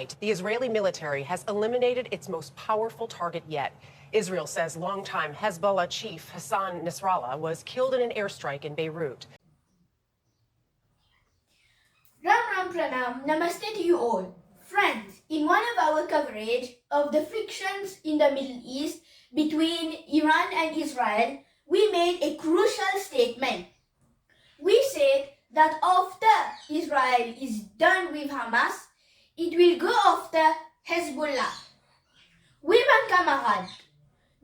night, the Israeli military has eliminated its most powerful target yet. Israel says longtime Hezbollah chief Hassan Nasrallah was killed in an airstrike in Beirut. Ram Pranam, Namaste to you all. Friends, in one of our coverage of the frictions in the Middle East between Iran and Israel, we made a crucial statement. We said that after Israel is done with Hamas, it will go after Hezbollah. Oui, mes camarades,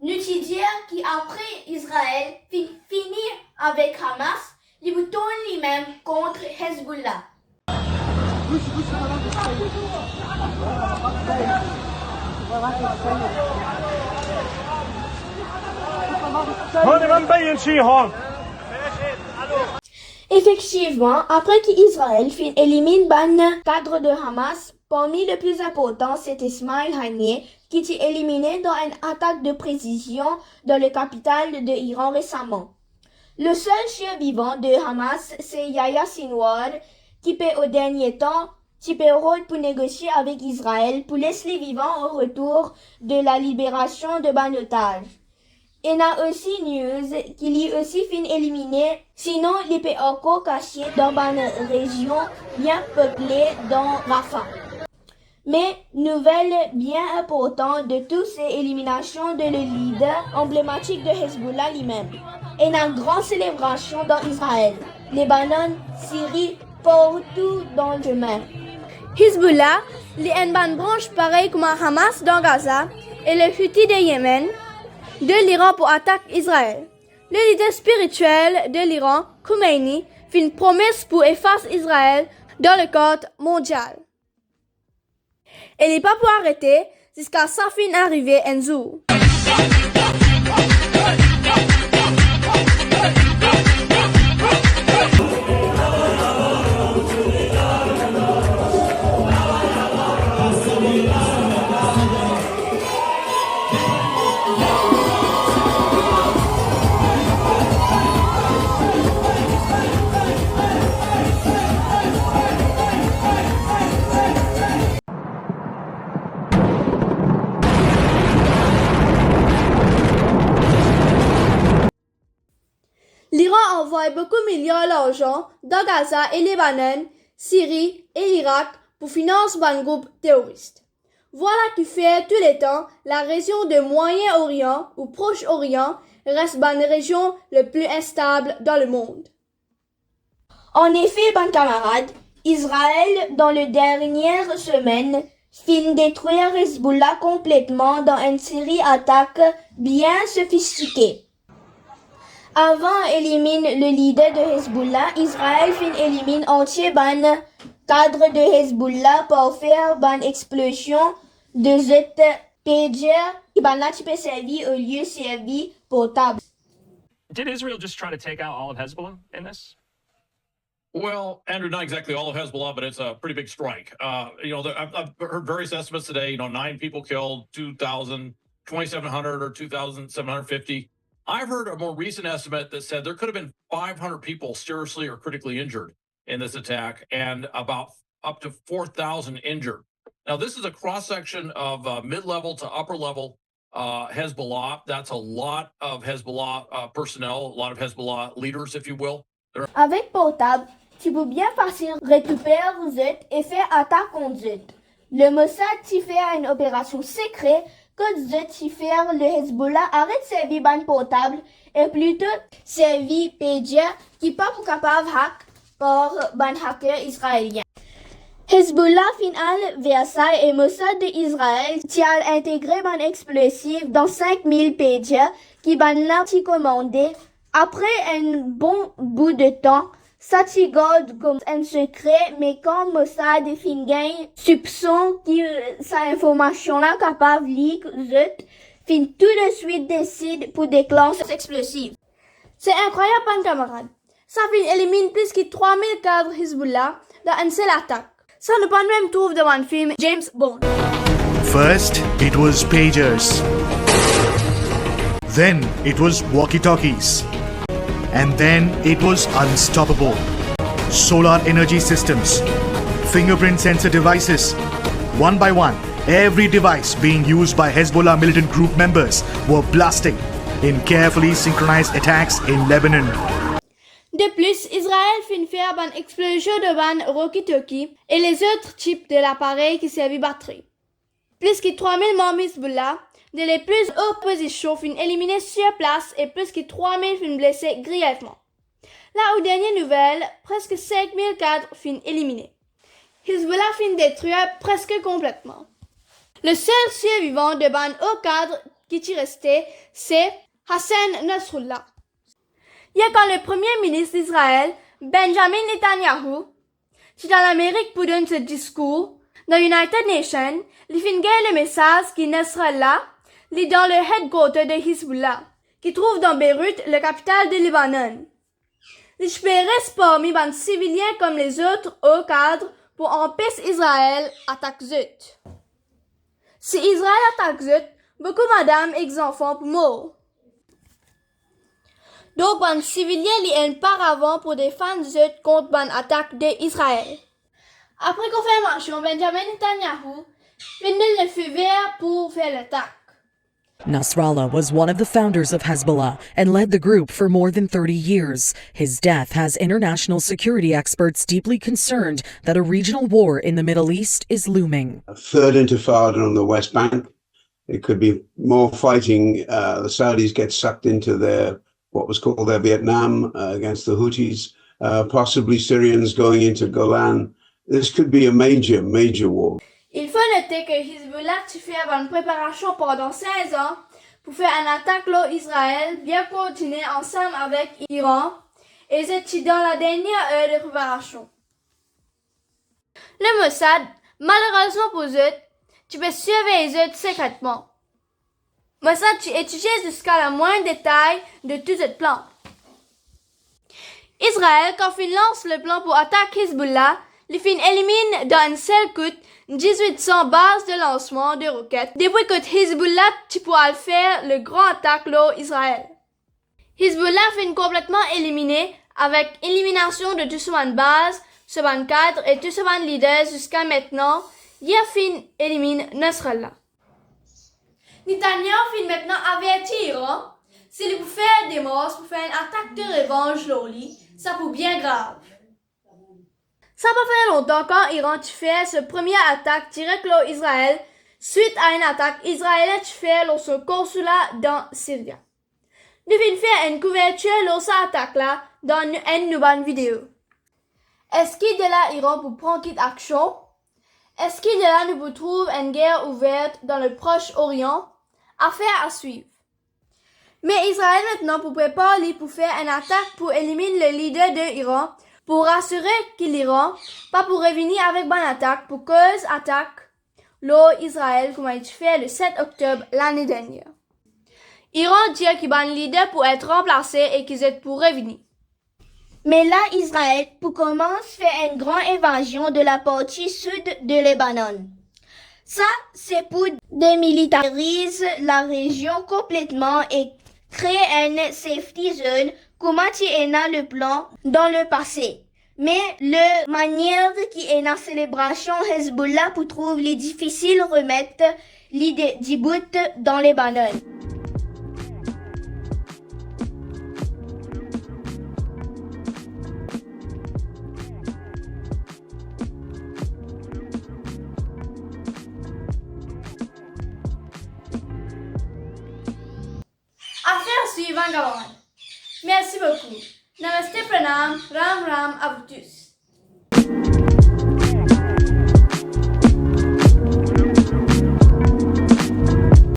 nous dire qu'après Israël finir avec Hamas, il vous tourne lui-même contre Hezbollah. Effectivement, après qu'Israël élimine le cadre de Hamas, parmi les plus importants, c'était Ismail Haniyeh, qui était éliminé dans une attaque de précision dans la capitale de l'Iran récemment. Le seul survivant de Hamas, c'est Yahya Sinwar, qui peut au dernier temps rôle pour négocier avec Israël pour laisser les vivants au retour de la libération de ban otages. Il y a aussi news qu'il y aussi fin éliminé, sinon il peut encore caché dans une région bien peuplée dans Rafah. Mais nouvelle bien importante de toutes ces éliminations de le leader emblématique de Hezbollah lui-même. Et une grande célébration dans Israël, Libanon, Syrie, partout dans le monde. Hezbollah, une branche pareille comme Hamas dans Gaza et le Houthi de Yémen, de l'Iran pour attaquer Israël. Le leader spirituel de l'Iran, Khomeini, fait une promesse pour effacer Israël dans le cadre mondial. Elle n'est pas pour arrêter jusqu'à sa fin arrivée un jour. L'Iran envoie beaucoup de milliards d'argent dans Gaza et Libanon, Syrie et l'Irak pour financer un groupe terroriste. Voilà qui fait tout le temps la région de Moyen-Orient ou Proche-Orient reste une région la plus instable dans le monde. En effet, mes camarades, Israël, dans les dernières semaines, fin détruire Hezbollah complètement dans une série d'attaques bien sophistiquées. Avant élimine le leader de Hezbollah, Israël élimine entier ban cadre de Hezbollah pour faire ban explosion de cette pager qui ban là peut servir au lieu servi potable. Did Israel just try to take out all of Hezbollah in this? Well, Andrew, not exactly all of Hezbollah, but it's a pretty big strike. I've heard various estimates today, 9 people killed, 2,700 or 2,750. I've heard a more recent estimate that said there could have been 500 people seriously or critically injured in this attack and about up to 4,000 injured. Now, this is a cross-section of mid-level to upper-level Hezbollah. That's a lot of Hezbollah personnel, a lot of Hezbollah leaders, if you will. Avec portable, tu peux bien facile récupérer Zut et faire attaque contre Zut. Le Mossad t'y fait une opération secrète que Zut t'y fait le Hezbollah arrête servir ban portable et plutôt servir pager qui pas pour capable hack par ban hacker israélien. Hezbollah final Versailles et Mossad d'Israël qui a intégré ban explosif dans 5000 pager qui ban là t'y commandé. Après un bon bout de temps, ça t'y garde comme un secret, mais quand Mossad fin gagne soupçon que sa information là capable leak Zut, fin tout de suite décide pour déclencher explosif. C'est incroyable, mes camarades. Ça fin élimine plus que 3000 cadres Hezbollah dans une seule attaque. Ça ne pas même trouve dans un film James Bond. First, it was pagers. Then, it was walkie-talkies. And then, it was unstoppable. Solar energy systems, fingerprint sensor devices, One by one, every device being used by Hezbollah militant group members were blasting in carefully synchronized attacks in Lebanon. De plus, Israël fit faire une explosion de ban walkie-talkie et les autres types de l'appareil qui servait batterie. Plus que 3000 membres Hezbollah de les plus hautes positions furent éliminés sur place et plus que 3000 furent blessés grièvement. Là, aux dernières nouvelles, presque 5000 cadres furent éliminés. Hezbollah fut détruit presque complètement. Le seul survivant de ban haut cadre qui y restait, c'est Hassan Nasrallah. Il y a quand le premier ministre d'Israël, Benjamin Netanyahu, qui dans l'Amérique pour donner ce discours, dans United Nations, il fit le message qui Nasrallah, il est dans le headquarter de Hezbollah, qui trouve dans Beyrouth, la capitale du Libanon. Il reste parmi les civiliens comme les autres hauts cadres pour empêcher Israël attaque Zut. Si Israël attaque Zut, beaucoup madame et enfants pour mourir. Donc, les civiliens li auparavant pour défendre Zut contre l'attaque d'Israël. Après confirmation, Benjamin Netanyahu finit le feu vert pour faire l'attaque. Nasrallah was one of the founders of Hezbollah and led the group for more than 30 years. His death has international security experts deeply concerned that a regional war in the Middle East is looming. A third intifada on the West Bank. It could be more fighting. The Saudis get sucked into what was called their Vietnam against the Houthis, possibly Syrians going into Golan. This could be a major, major war. Il faut noter que Hezbollah a fait une préparation pendant 16 ans pour faire une attaque à Israël, bien coordonnée ensemble avec l'Iran, et c'est dans la dernière heure de préparation. Le Mossad, malheureusement pour eux, tu peux surveiller eux secrètement. Mossad, tu étudies jusqu'à la moindre détail de tout ce plan. Israël, quand il lance le plan pour attaquer Hezbollah, les fins élimine dans un seul coup 1800 bases de lancement de roquettes. Depuis que Hezbollah, tu pourras faire le grand attaque à Israël. Hezbollah finit complètement éliminé avec élimination de tout ce bases, ce cadre et tout ce leaders jusqu'à maintenant. Yafin élimine Nasrallah. Netanyahu finit maintenant avertir s'il vous faire des morts pour faire une attaque de revanche l'Oli, ça peut bien grave. Ça n'a pas fait longtemps quand Iran a fait sa première attaque directe à Israël suite à une attaque israélienne fait dans son consulat dans Syrie. Nous venons faire une couverture de cette attaque-là dans une nouvelle vidéo. Est-ce qu'il de là Iran pour prendre cette action? Est-ce qu'il de là nous vous trouve une guerre ouverte dans le Proche-Orient? Affaire à suivre. Mais Israël maintenant pour préparer pour faire une attaque pour éliminer le leader de l'Iran, pour rassurer que l'Iran, pas pour revenir avec une attaque, pour cause attaque l'Israël comme il fait le 7 octobre l'année dernière. Iran dit qu'il est leader pour être remplacé et qu'ils est pour revenir. Mais là, Israël, pour commencer, fait une grande invasion de la partie sud de Libanon. Ça, c'est pour démilitariser la région complètement et créer une safety zone comme il est dans le plan dans le passé. Mais la manière qui est dans la célébration Hezbollah pour trouver les difficiles remettre l'idée du bout dans les bananes. Affaire suivante, camarades. Merci beaucoup. Namaste Pranam, Ram Ram à vous tous.